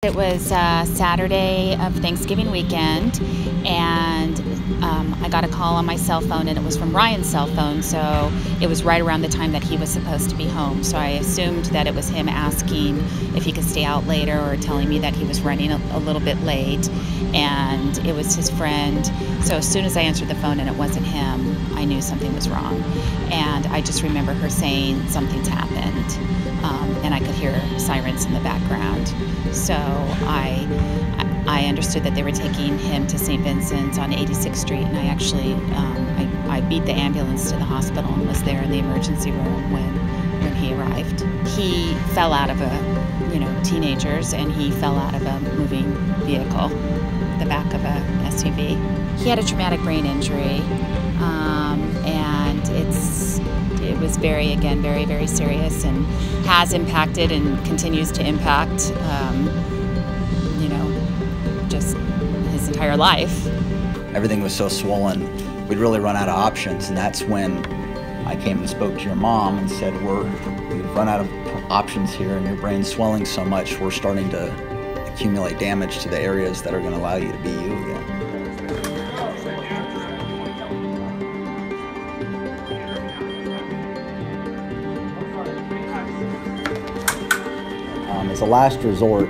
It was Saturday of Thanksgiving weekend, and I got a call on my cell phone, and it was from Ryan's cell phone, so it was right around the time that he was supposed to be home. So I assumed that it was him asking if he could stay out later or telling me that he was running a little bit late, and it was his friend. So as soon as I answered the phone and it wasn't him, I knew something was wrong. And I just remember her saying something's happened, and I could hear sirens in the background. So I understood that they were taking him to St. Vincent's on 86th Street, and I actually I beat the ambulance to the hospital and was there in the emergency room when he arrived. He fell out of teenagers, and he fell out of a moving vehicle, the back of a SUV. He had a traumatic brain injury, and it was very, very serious, and has impacted and continues to impact, just his entire life. Everything was so swollen, we'd really run out of options, and that's when I came and spoke to your mom and said, we've run out of options here, and your brain's swelling so much, we're starting to accumulate damage to the areas that are going to allow you to be you again. As a last resort,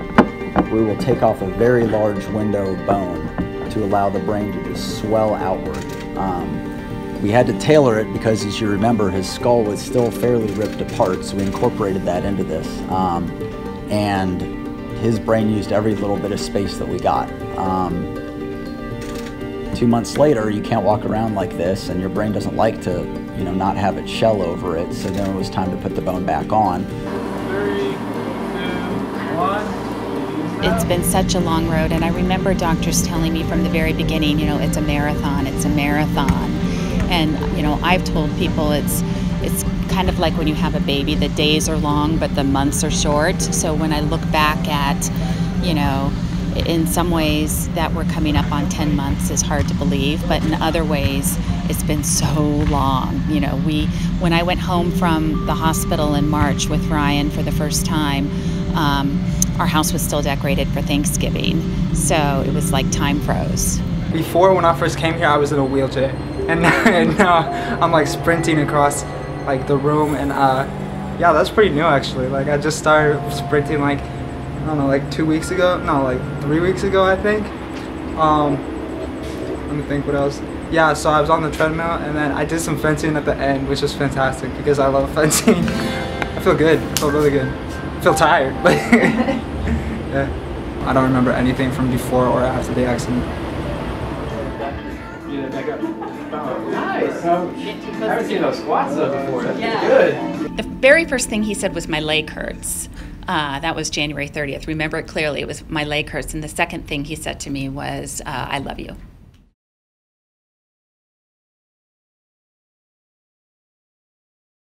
we will take off a very large window bone to allow the brain to just swell outward. We had to tailor it because, as you remember, his skull was still fairly ripped apart, so we incorporated that into this. And his brain used every little bit of space that we got. 2 months later, you can't walk around like this, and your brain doesn't like to, not have its shell over it, so then it was time to put the bone back on. It's been such a long road, and I remember doctors telling me from the very beginning, it's a marathon, it's a marathon. And, I've told people it's kind of like when you have a baby, the days are long, but the months are short. So when I look back at, in some ways that we're coming up on 10 months is hard to believe, but in other ways, it's been so long. When I went home from the hospital in March with Ryan for the first time, our house was still decorated for Thanksgiving, so it was like time froze. Before, when I first came here, I was in a wheelchair, and now I'm like sprinting across like the room, and yeah, that's pretty new actually. Like I just started sprinting like, I don't know, like 2 weeks ago, no, like 3 weeks ago I think. Let me think what else. Yeah, so I was on the treadmill, and then I did some fencing at the end, which was fantastic because I love fencing. I feel good, I feel really good. I feel tired, but yeah. I don't remember anything from before or after the accident. Nice. I haven't seen those squats though before. That's good. The very first thing he said was my leg hurts. That was January 30th. Remember it clearly. It was my leg hurts. And the second thing he said to me was, I love you.